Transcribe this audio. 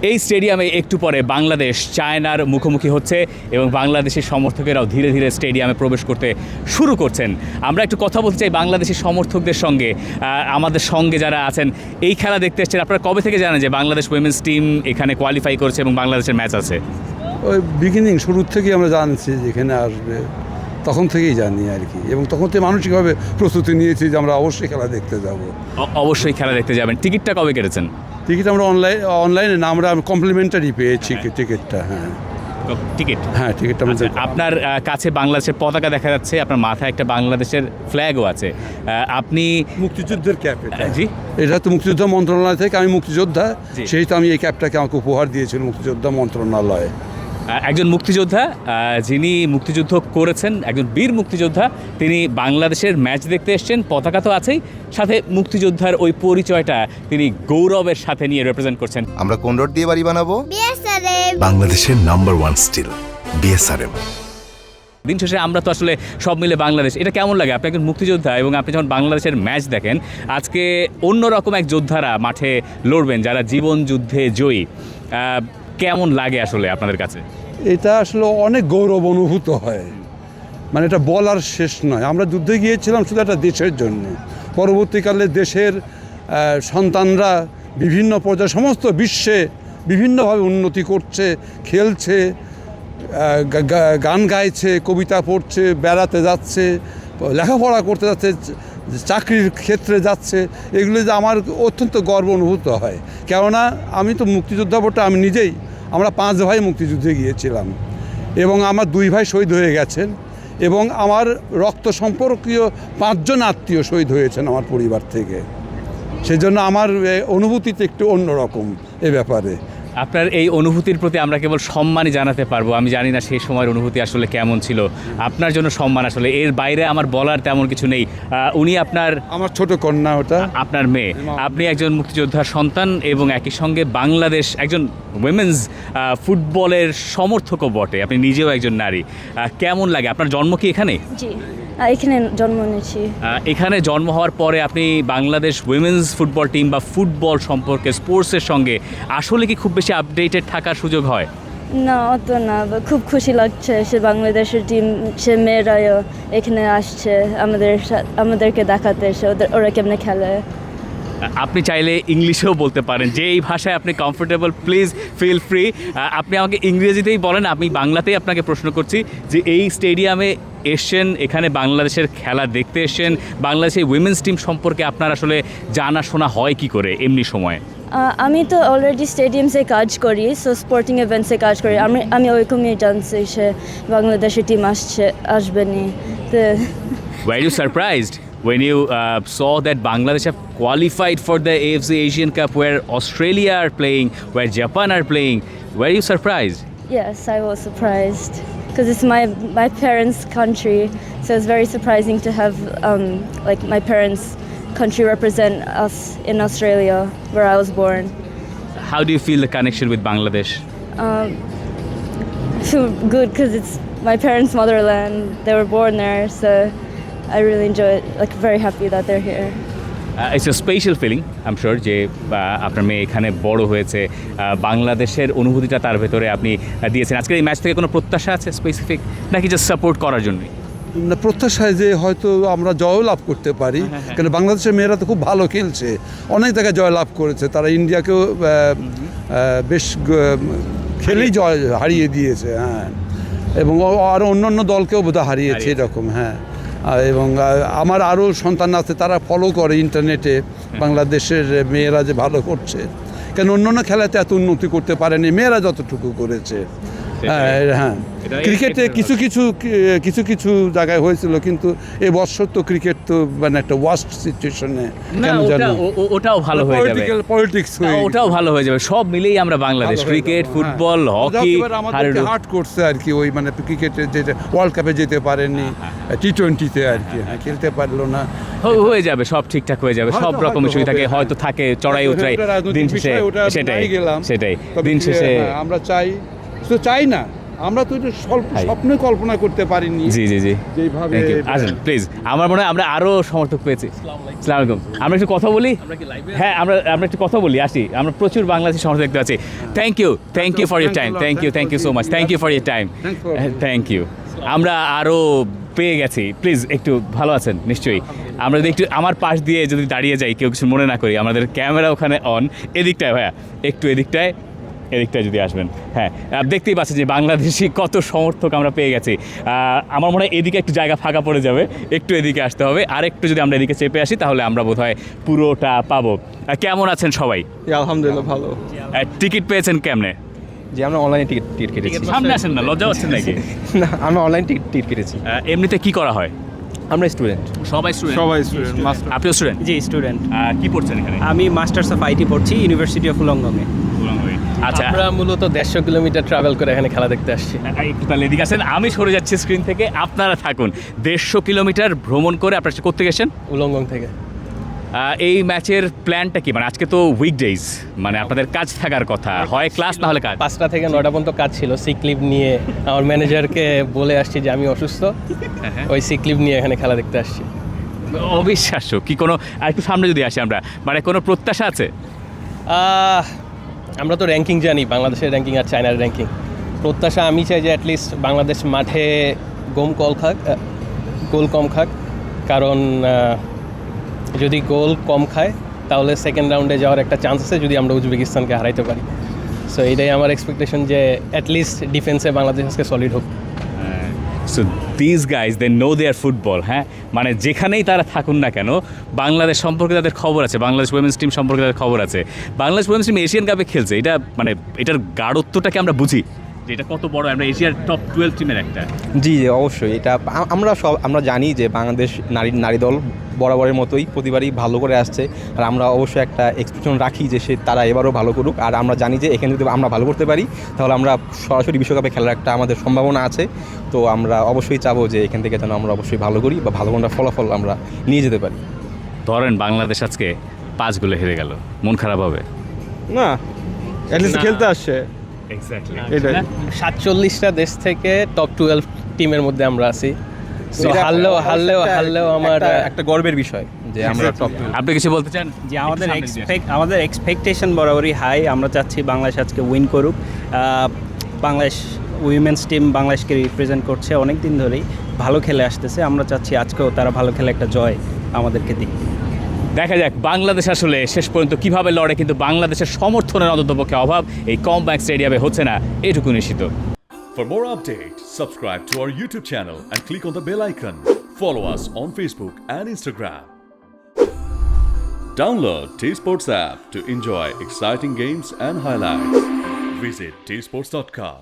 এই স্টেডিয়ামে একটু পরে বাংলাদেশ চায়নার মুখোমুখি হচ্ছে এবং বাংলাদেশের সমর্থকেরাও ধীরে ধীরে স্টেডিয়ামে প্রবেশ করতে শুরু করছেন। আমরা একটু কথা বলতে চাই বাংলাদেশের সমর্থকদের সঙ্গে, আমাদের সঙ্গে যারা আছেন এই খেলা দেখতে এসেছেন। আপনারা কবে থেকে জানেন যে বাংলাদেশ উইমেন্স টিম এখানে কোয়ালিফাই করেছে এবং বাংলাদেশের ম্যাচ আছে? ওই বিগিনিং শুরুর থেকেই আমরা জানছি যে এখানে আসবে, তখন থেকেই জানি আর কি। এবং তখন থেকে মানসিকভাবে প্রস্তুতি নিয়েছি যে আমরা অবশ্যই খেলা দেখতে যাব। অবশ্যই খেলা দেখতে যাবেন। টিকিটটা কবে কেটেছেন? টিকিট আমরা অনলাইনে না, আমরা কমপ্লিমেন্টারি পেয়েছি টিকিটটা। হ্যাঁ, টিকিটটা আমাদের। আপনার কাছে বাংলাদেশের পতাকা দেখা যাচ্ছে, আপনার মাথায় একটা বাংলাদেশের ফ্ল্যাগও আছে। আপনি মুক্তিযুদ্ধের ক্যাপ এটা। জি, এটা তো মুক্তিযোদ্ধা মন্ত্রণালয় থেকে, আমি মুক্তিযোদ্ধা, সেই তো আমি এই ক্যাপটাকে আমাকে উপহার দিয়েছিল মুক্তিযোদ্ধা মন্ত্রণালয়। একজন মুক্তিযোদ্ধা যিনি মুক্তিযুদ্ধ করেছেন, একজন বীর মুক্তিযোদ্ধা, তিনি বাংলাদেশের ম্যাচ দেখতে এসছেন। পতাকা তো আছেই, সাথে মুক্তিযোদ্ধার ওই পরিচয়টা তিনি গৌরবের সাথে নিয়ে রিপ্রেজেন্ট করছেন। আমরা কোন রোড দিয়ে বাড়ি বানাবো? বাংলাদেশের নাম্বার 1 স্টিল বিএসআরএম। দিন শেষে আমরা তো আসলে সব মিলে বাংলাদেশ। এটা কেমন লাগে? আপনি একজন মুক্তিযোদ্ধা এবং আপনি যখন বাংলাদেশের ম্যাচ দেখেন, আজকে অন্যরকম এক যোদ্ধারা মাঠে লড়বেন যারা জীবন যুদ্ধে জয়ী, কেমন লাগে আসলে আপনাদের কাছে? এটা আসলে অনেক গৌরব অনুভূত হয়, মানে এটা বলার শেষ নয়। আমরা যুদ্ধে গিয়েছিলাম শুধু একটা দেশের জন্য, পরবর্তীকালে দেশের সন্তানরা বিভিন্ন পর্যায়ে সমস্ত বিশ্বে বিভিন্নভাবে উন্নতি করছে, খেলছে, গান গাইছে, কবিতা পড়ছে, বেড়াতে যাচ্ছে, লেখাপড়া করতে যাচ্ছে, চাকরির ক্ষেত্রে যাচ্ছে। এগুলো যে আমার অত্যন্ত গর্ব অনুভূত হয়। কেননা আমি তো মুক্তিযোদ্ধা বটে, আমি নিজেই, আমরা 5 ভাই মুক্তিযুদ্ধে গিয়েছিলাম এবং আমার 2 ভাই শহীদ হয়ে গেছেন এবং আমার রক্ত সম্পর্কীয় 5 জন আত্মীয় শহীদ হয়েছেন আমার পরিবার থেকে। সেজন্য আমার অনুভূতিতে একটু অন্যরকম এ ব্যাপারে। আপনার এই অনুভূতির প্রতি আমরা কেবল সম্মানই জানাতে পারবো। আমি জানি না সেই সময়ের অনুভূতি আসলে কেমন ছিল। আপনার জন্য সম্মান, আসলে এর বাইরে আমার বলার তেমন কিছু নেই। উনি আমার ছোট কন্যা, ওটা আপনার মেয়ে। আপনি একজন মুক্তিযোদ্ধার সন্তান এবং একই সঙ্গে বাংলাদেশ একজন উইমেন্স ফুটবলের সমর্থকও বটে। আপনি নিজেও একজন নারী। কেমন লাগে? আপনার জন্ম কি এখানে? জি, এখানে জন্ম নিয়েছি। এখানে জন্ম হওয়ার পরে আপনি বাংলাদেশ উইমেন্স ফুটবল টিম বা ফুটবল সম্পর্কে, স্পোর্টসের সঙ্গে আসলে কি খুব বেশি আপডেটেড থাকার সুযোগ হয়? না, অত না, খুব খুশি লাগছে সে বাংলাদেশের টিম, সে মেয়েরাও এখানে আসছে আমাদেরকে দেখাতে, ওরা কেমনে খেলে। আপনি চাইলে ইংলিশেও বলতে পারেন, যে এই ভাষায় আপনি কমফোর্টেবল, প্লিজ ফিল ফ্রি। আপনি আমাকে ইংরেজিতেই বলেন, আমি বাংলাতেই আপনাকে প্রশ্ন করছি যে এই স্টেডিয়ামে এসছেন, এখানে বাংলাদেশের খেলা দেখতে এসছেন, বাংলাদেশের উইমেন্স টিম সম্পর্কে আপনার আসলে জানাশোনা হয় কি করে এমনি সময়? আমি তো অলরেডি স্টেডিয়ামসে কাজ করি, সো স্পোর্টিং ইভেন্টসে কাজ করি। আমি ওইরকমই জানছি সে বাংলাদেশের টিম আসবে নি। Were you surprised when you saw that Bangladesh have qualified for the AFC Asian Cup, where Australia are playing, where Japan are playing? Were you surprised? Yes, I was surprised because it's my parents' country, so it's very surprising to have like my parents' country represent us in Australia, where I was born. How do you feel the connection with Bangladesh? Feel good because it's my parents' motherland. They were born there, so I really enjoy it. Like very happy that they're here. It's a special feeling, I'm sure, যে আপনার মেয়ে এখানে বড় হয়েছে, বাংলাদেশের অনুভূতিটা তার ভেতরে আপনি দিয়েছেন। আজকের এই ম্যাচ থেকে কোনো প্রত্যাশা আছে স্পেসিফিক, নাকি জাস্ট সাপোর্ট করার জন্যই? না, প্রত্যাশায় যে হয়তো আমরা জয় লাভ করতে পারি, কারণ বাংলাদেশের মেয়েরা তো খুব ভালো খেলছে, অনেক জায়গায় জয় লাভ করেছে, তারা ইন্ডিয়াকেও বেশ খেলেই জয় হারিয়ে দিয়েছে। হ্যাঁ, এবং আরও অন্যান্য দলকেও বোধহয় হারিয়েছে এরকম। হ্যাঁ, এবং আমার আরও সন্তান আছে, তারা ফলো করে ইন্টারনেটে বাংলাদেশের মেয়েরা যে ভালো করছে, কেন অন্যান্য খেলাতে এত উন্নতি করতে পারেনি মেয়েরা যতটুকু করেছে। হ্যাঁ, ক্রিকেটে কিছু কিছু জায়গায় হয়েছিল, কিন্তু এবছর তো ক্রিকেট তো মানে একটা ওয়ার্স্ট সিচুয়েশনে। ওটাও ভালো হয়ে যাবে, পলিটিক্স ওটাও ভালো হয়ে যাবে। সব মিলেই আমরা বাংলাদেশ ক্রিকেট, ফুটবল, হকি আমাদেরকে হার্ট করছে আর কি। ওই মানে ক্রিকেটে যেটা ওয়ার্ল্ড কাপে যেতে পারেনি, T20-তে আর কি খেলতে পারলো না। হয়ে যাবে, সব ঠিকঠাক হয়ে যাবে। সব রকম ইস্যু থাকে, হয়তো থাকে চড়াই উতরাই, দিন শেষে সেটাই দিন শেষে আমরা চাই না আমরা তো এটা স্বপ্নে কল্পনা করতে পারিনি জি জি জি যেভাবে থ্যাংক ইউ আসেন প্লিজ। আমার মনে হয় আমরা আরও সমর্থক পেয়েছি। আসসালামু আলাইকুম। আমরা একটু কথা বলি, হ্যাঁ আমরা একটু কথা বলি, আসি। আমরা প্রচুর বাংলাদেশি সমর্থক দেখতে পাচ্ছি। Thank you for your time, thank you so much, thank you for your time, thank you. আমরা আরও পেয়ে গেছি, প্লিজ একটু ভালো আছেন নিশ্চয়ই। আমরা যদি একটু আমার পাশ দিয়ে যদি দাঁড়িয়ে যাই, কেউ কিছু মনে না করি, আমাদের ক্যামেরা ওখানে অন, এদিকটায় ভাইয়া একটু এদিকটায় যদি আসবেন। হ্যাঁ, দেখতেই পাচ্ছেন যে বাংলাদেশি কত সমর্থক আমরা পেয়ে গেছি। আমার মনে হয় এদিকে একটু জায়গা ফাঁকা পড়ে যাবে, একটু এদিকে আসতে হবে, আর একটু যদি আমরা এদিকে চেপে আসি তাহলে আমরা বোধহয় পুরোটা পাবো। কেমন আছেন সবাই? আলহামদুলিল্লাহ ভালো। টিকিট পেয়েছেন কেমনে? যে আমরা অনলাইনে টিকিট কেটেছি। সামনে আসেন না, লজ্জা হচ্ছেন নাকি? না, আমরা অনলাইন টিকিট কেটেছি। এমনিতে কি করা হয়? আমরা স্টুডেন্ট। সবাই স্টুডেন্ট? আপনিও স্টুডেন্ট? জি স্টুডেন্ট। কি পড়ছেন এখানে? আমি মাস্টার্স অফ আইটি পড়ছি ইউনিভার্সিটি অফ উলংগমে। আচ্ছা, আমরা মূলত 150 কিলোমিটার ট্রাভেল করে এখানে খেলা দেখতে আসছি। একটু তাহলে এদিকে আসেন, আমি সরে যাচ্ছি স্ক্রিন থেকে, আপনারা থাকুন। 150 কিলোমিটার ভ্রমণ করে আপনারা করতে গেছেন উলংগম থেকে। এই ম্যাচের প্ল্যানটা কি? মানে আজকে তো উইকডেজ, মানে আপনাদের কাজ থাকার কথা, হয় ক্লাস না হলে কাজ। 5টা থেকে 9টা পর্যন্ত কাজ ছিল। সিক লিভ নিয়ে আমার ম্যানেজারকে বলে আসছি যে আমি অসুস্থ, ওই সিক লিভ নিয়ে এখানে খেলা দেখতে আসছি। অবিশ্বাস্য। কি কোনো আর একটু সামনে যদি আসি আমরা, মানে কোনো প্রত্যাশা আছে? আমরা তো র্যাঙ্কিং জানি, বাংলাদেশের র্যাঙ্কিং আর চায়নার র্যাঙ্কিং। প্রত্যাশা আমি চাই যে অ্যাটলিস্ট বাংলাদেশ মাঠে গোল কম খাক, কারণ যদি গোল কম খায় তাহলে সেকেন্ড রাউন্ডে যাওয়ার একটা চান্স আছে যদি আমরা উজবেকিস্তানকে হারাইতে পারি। সো এইটাই আমার এক্সপেকটেশন যে অ্যাটলিস্ট ডিফেন্সে বাংলাদেশ আজকে সলিড হোক। So this guys they know their football. হ্যাঁ, মানে যেখানেই তারা থাকুন না কেন, বাংলাদেশ সম্পর্কে তাদের খবর আছে, বাংলাদেশ উইমেন্স টিম সম্পর্কে তাদের খবর আছে। বাংলাদেশ উইমেন্স টিম এশিয়ান কাপে খেলছে, এটা মানে এটার গাঢ়ত্বটাকে আমরা বুঝি যে এটা কত বড়, আমরা এশিয়ার টপ 12 টিমের একটা। জি জি অবশ্যই, এটা আমরা জানি যে বাংলাদেশ নারী দল বরাবরের মতোই প্রতিবারই ভালো করে আসছে, আর আমরা অবশ্যই একটা এক্সপেকটেশন রাখি যে তারা এবারও ভালো করুক। আর আমরা জানি যে এখানে যদি আমরা ভালো করতে পারি তাহলে আমরা সরাসরি বিশ্বকাপে খেলার একটা আমাদের সম্ভাবনা আছে। তো আমরা অবশ্যই চাবো যে এখান থেকে যেন আমরা অবশ্যই ভালো করি বা ভালো কোনো ফলাফল আমরা নিয়ে যেতে পারি। ধরেন বাংলাদেশ আজকে 5 গোলে হেরে গেল, মন খারাপ হবে? না, অ্যাটলিস্ট খেলতে আসছে। এক্স্যাক্টলি, এটাই। 47টা দেশ থেকে টপ 12 টিমের মধ্যে আমরা আছি। সো হারলেও আমার একটা গর্বের বিষয় যে আমরা টপ। আপনি কিছু বলতে চান? যে আমাদের এক্সপেকটেশন বরাবরই হাই। আমরা চাচ্ছি বাংলাদেশ আজকে উইন করুক। বাংলাদেশ উইমেন্স টিম বাংলাদেশকে রিপ্রেজেন্ট করছে অনেক দিন ধরেই, ভালো খেলে আসতেছে। আমরা চাচ্ছি আজকেও তারা ভালো খেলে একটা জয় আমাদেরকে দিক। দেখা যাক বাংলাদেশ আসলে শেষ পর্যন্ত কিভাবে লড়ে, কিন্তু বাংলাদেশের সমর্থনের অন্ততপক্ষে অভাব এই কমব্যাক স্টেডিয়ামে হচ্ছে না, এটুকু নিশ্চিত। For more updates, subscribe to our YouTube channel and click on the bell icon. Follow us on Facebook and Instagram. Download T-Sports app to enjoy exciting games and highlights. Visit tsports.com.